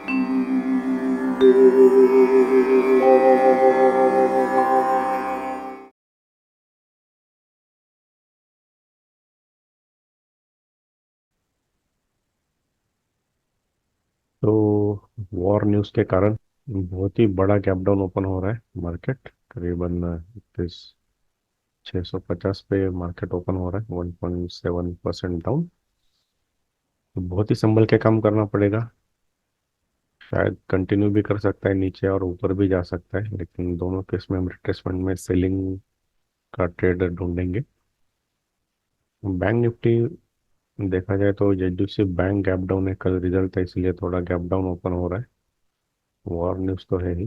तो war news के कारण बहुत ही बड़ा गैप डाउन ओपन हो रहा है मार्केट। करीबन 650 पे मार्केट ओपन हो रहा है, 1.7% डाउन। तो बहुत ही संभल के काम करना पड़ेगा। शायद कंटिन्यू भी कर सकता है नीचे और ऊपर भी जा सकता है, लेकिन दोनों केस में हम रिट्रेसमेंट में सेलिंग का ट्रेड ढूंढेंगे। बैंक निफ्टी देखा जाए तो एचडीएफसी बैंक गैप डाउन है, कल रिजल्ट है इसलिए थोड़ा गैप डाउन ओपन हो रहा है। वॉर न्यूज़ तो है ही,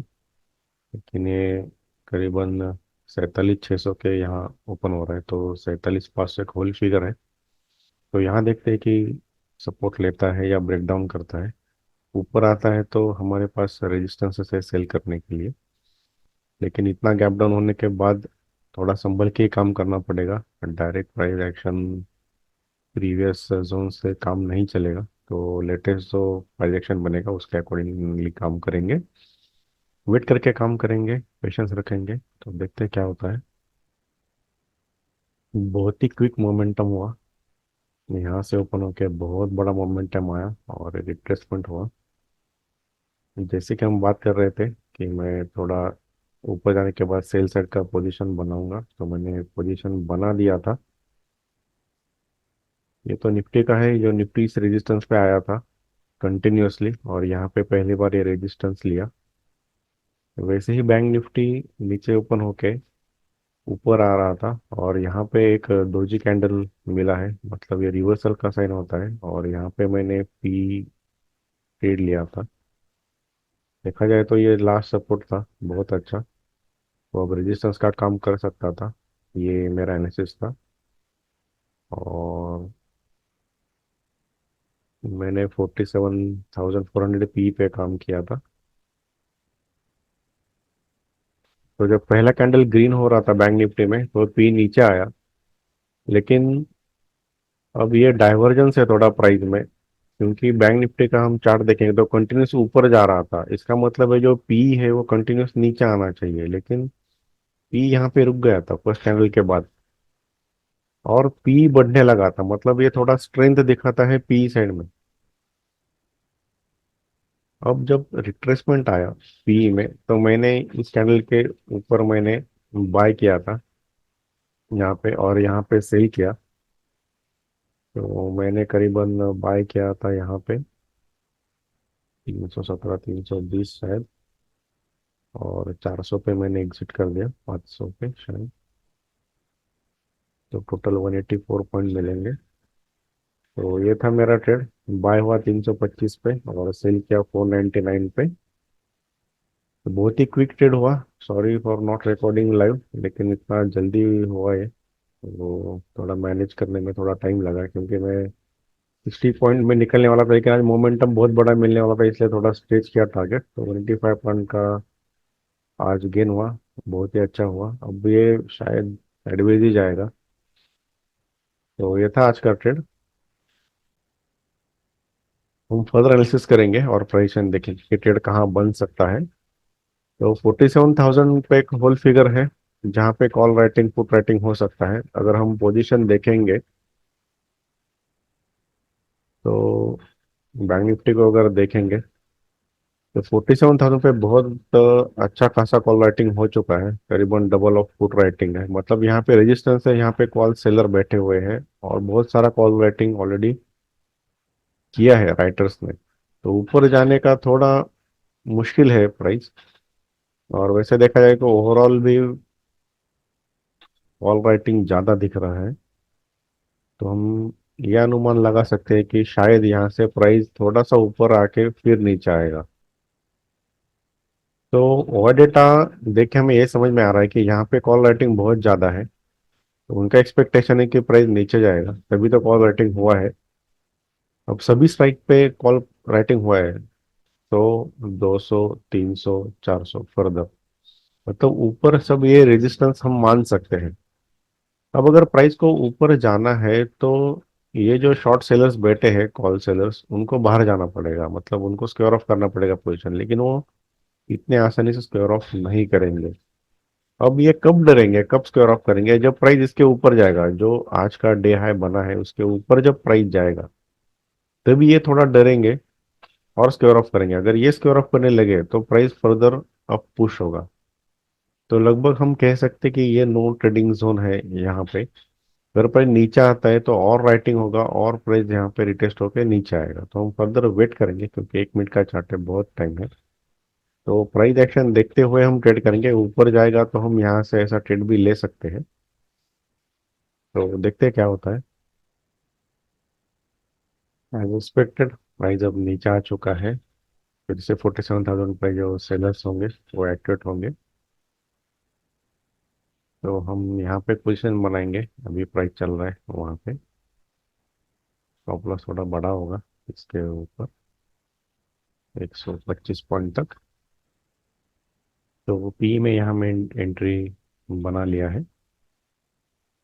लेकिन ये करीबन 47,600 के यहाँ ओपन हो रहा है, तो 47,500 एक होल फिगर है। तो यहाँ देखते हैं कि सपोर्ट लेता है या ब्रेक डाउन करता है। ऊपर आता है तो हमारे पास रेजिस्टेंस है सेल करने के लिए, लेकिन इतना गैप डाउन होने के बाद थोड़ा संभल के ही काम करना पड़ेगा। Direct price action previous zone से काम नहीं चलेगा, तो लेटेस्ट जो प्राइस एक्शन बनेगा उसके अकॉर्डिंगली काम करेंगे। वेट करके काम करेंगे, पेशेंस रखेंगे, तो देखते हैं क्या होता है। बहुत ही क्विक मोमेंटम हुआ, यहाँ से ओपन होके बहुत बड़ा मोमेंटम आया और रिट्रेसमेंट हुआ। जैसे कि हम बात कर रहे थे कि मैं थोड़ा ऊपर जाने के बाद सेल साइड का पोजीशन बनाऊंगा, तो मैंने पोजीशन बना दिया था। ये तो निफ्टी का है, जो निफ्टी इस रेजिस्टेंस पे आया था कंटिन्यूअसली, और यहाँ पे पहली बार ये रेजिस्टेंस लिया। वैसे ही बैंक निफ्टी नीचे ओपन होके ऊपर आ रहा था, और यहाँ पे एक दोजी कैंडल मिला है, मतलब ये रिवर्सल का साइन होता है, और यहाँ पे मैंने पी ट्रेड लिया था। देखा जाए तो ये लास्ट सपोर्ट था बहुत अच्छा, वो अब रेजिस्टेंस का काम कर सकता था। ये मेरा एनालिसिस था, और मैंने 47,400 पी पे काम किया था। तो जब पहला कैंडल ग्रीन हो रहा था बैंक निफ्टी में तो पी नीचे आया, लेकिन अब ये डाइवर्जेंस है थोड़ा प्राइस में, क्योंकि बैंक निफ्टी का हम चार्ट देखेंगे तो कंटिन्यूस ऊपर जा रहा था। इसका मतलब है जो पी है वो कंटिन्यूस नीचे आना चाहिए, लेकिन पी यहाँ पे रुक गया था फर्स्ट कैंडल के बाद, और पी बढ़ने लगा था, मतलब ये थोड़ा स्ट्रेंथ दिखाता है पी साइड में। अब जब रिट्रेसमेंट आया पी में, तो मैंने इस कैंडल के ऊपर मैंने बाय किया था यहाँ पे, और यहाँ पे सेल किया। तो मैंने करीबन बाय किया था यहाँ पे 317, 320 शायद, और 400 पे मैंने एग्जिट कर दिया, 500 पे शायद। तो टोटल 184 पॉइंट मिलेंगे। तो ये था मेरा ट्रेड। बाय हुआ 325 पे और सेल किया 499 पे। तो बहुत ही क्विक ट्रेड हुआ। Sorry for not recording live, लेकिन इतना जल्दी हुआ है, वो थोड़ा मैनेज करने में थोड़ा टाइम लगा, क्योंकि मैं 60 पॉइंट में निकलने वाला था, लेकिन आज मोमेंटम बहुत बड़ा मिलने वाला था, इसलिए थोड़ा स्ट्रेच किया टारगेट। तो 25 पॉइंट का आज गेन हुआ, बहुत ही अच्छा हुआ। अब ये शायद साइडवेज ही जाएगा। तो ये था आज का ट्रेड। हम फर्दर एनालिसिस करेंगे और प्राइस देखेंगे कि ट्रेड कहाँ बन सकता है। तो 47,000 पे एक होल फिगर है, जहाँ पे कॉल राइटिंग पुट राइटिंग हो सकता है। अगर हम पोजीशन देखेंगे तो बैंक निफ्टी को अगर देखेंगे तो 47,000 पे बहुत अच्छा खासा कॉल राइटिंग हो चुका है, करीबन डबल ऑफ पुट राइटिंग है। मतलब यहाँ पे रेजिस्टेंस है, यहाँ पे कॉल सेलर बैठे हुए हैं, और बहुत सारा कॉल राइटिंग ऑलरेडी किया है राइटर्स ने। तो ऊपर जाने का थोड़ा मुश्किल है प्राइस। और वैसे देखा जाए तो ओवरऑल भी कॉल राइटिंग ज़्यादा दिख रहा है, तो हम ये अनुमान लगा सकते हैं कि शायद यहाँ से प्राइस थोड़ा सा ऊपर आके फिर नीचे आएगा। तो ओवर डेटा देख के हमें ये समझ में आ रहा है कि यहाँ पे कॉल राइटिंग बहुत ज़्यादा है, तो उनका एक्सपेक्टेशन है कि प्राइस नीचे जाएगा, तभी तो कॉल राइटिंग हुआ है। अब सभी स्ट्राइक पे कॉल राइटिंग हुआ है, तो 200, 300, 400 फर्दर, मतलब ऊपर सब ये रेजिस्टेंस हम मान सकते हैं। अब अगर प्राइस को ऊपर जाना है तो ये जो शॉर्ट सेलर्स बैठे हैं, कॉल सेलर्स, उनको बाहर जाना पड़ेगा, मतलब उनको स्क्वेयर ऑफ करना पड़ेगा पोजीशन, लेकिन वो इतने आसानी से स्क्वेयर ऑफ नहीं करेंगे। अब ये कब डरेंगे, कब स्क्वेयर ऑफ करेंगे? जब प्राइस इसके ऊपर जाएगा, जो आज का डे हाई बना है उसके ऊपर जब प्राइस जाएगा, तभी ये थोड़ा डरेंगे और स्क्वेयर ऑफ करेंगे। अगर ये स्क्वेयर ऑफ करने लगे तो प्राइस फर्दर अप पुश होगा। तो लगभग हम कह सकते कि ये नो ट्रेडिंग जोन है यहाँ पे। अगर प्राइस नीचे आता है तो और राइटिंग होगा और प्राइस यहाँ पे रिटेस्ट होकर नीचे आएगा, तो हम फर्दर वेट करेंगे क्योंकि 1 मिनट का चार्ट है, बहुत टाइम है। तो प्राइस एक्शन देखते हुए हम ट्रेड करेंगे। ऊपर जाएगा तो हम यहाँ से ऐसा ट्रेड भी ले सकते हैं। तो देखते हैं क्या होता है। एज एक्सपेक्टेड प्राइस अब नीचे आ चुका है। फिर से 47,000 पे जो सेलर्स होंगे वो एक्टिवेट होंगे। तो हम यहाँ पे पोजीशन बनाएंगे। अभी प्राइस चल रहा है वहाँ पे, स्टॉप लॉस थोड़ा बड़ा होगा इसके ऊपर, 125 पॉइंट तक। तो पी में यहाँ में एंट्री बना लिया है।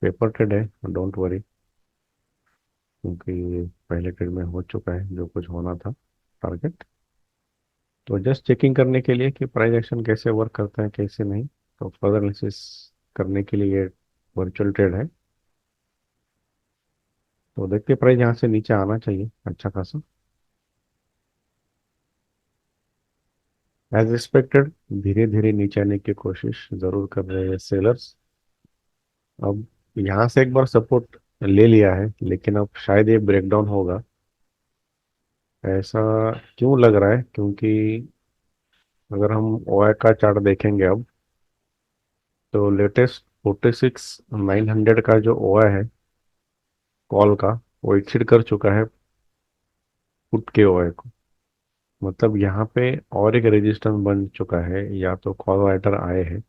पेपर ट्रेड है, डोंट वरी, क्योंकि पहले ट्रेड में हो चुका है जो कुछ होना था टारगेट। तो जस्ट चेकिंग करने के लिए कि प्राइस एक्शन कैसे वर्क करता है कैसे नहीं, तो फर्दर एनालिसिस करने के लिए ये वर्चुअल ट्रेड है। तो देखते प्राइस यहाँ से नीचे आना चाहिए अच्छा खासा। एज एक्सपेक्टेड धीरे धीरे नीचे आने की कोशिश जरूर कर रहे हैं सेलर्स। अब यहाँ से एक बार सपोर्ट ले लिया है, लेकिन अब शायद ये ब्रेकडाउन होगा। ऐसा क्यों लग रहा है? क्योंकि अगर हम ओआई का चार्ट देखेंगे अब, तो लेटेस्ट 46,900 का जो ओआई है कॉल का, वो एक्सीड कर चुका है पुट के ओआई को। मतलब यहाँ पे और एक रेजिस्टेंस बन चुका है, या तो कॉल राइटर आए हैं,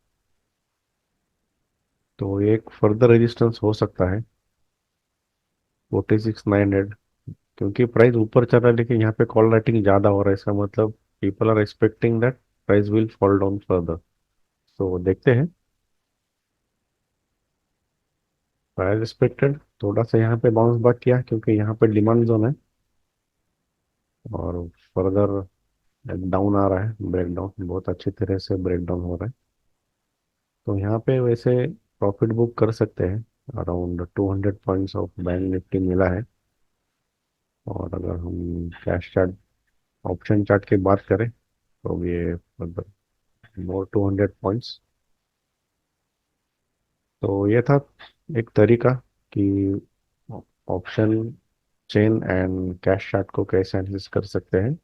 तो एक फर्दर रेजिस्टेंस हो सकता है 46,900। क्योंकि प्राइस ऊपर चल रहा है लेकिन यहाँ पे कॉल राइटिंग ज़्यादा हो रहा है, इसका मतलब people are expecting that price will fall down further. तो देखते हैं। प्राइस एक्सपेक्टेड थोड़ा सा यहाँ पे बाउंस बैक किया क्योंकि यहाँ पे डिमांड जोन है, और फर्दर डाउन आ रहा है, ब्रेकडाउन बहुत अच्छी तरह से ब्रेकडाउन हो रहा है। तो यहाँ पे वैसे प्रॉफिट बुक कर सकते हैं। Around 200 points of bank Nifty मिला है। और अगर हम कैश चार्ट, ऑप्शन चार्ट की बात करें, तो ये मतलब मोर 200 पॉइंट्स। तो ये था एक तरीका कि option chain and cash chart को कैसे एनालिसिस कर सकते हैं।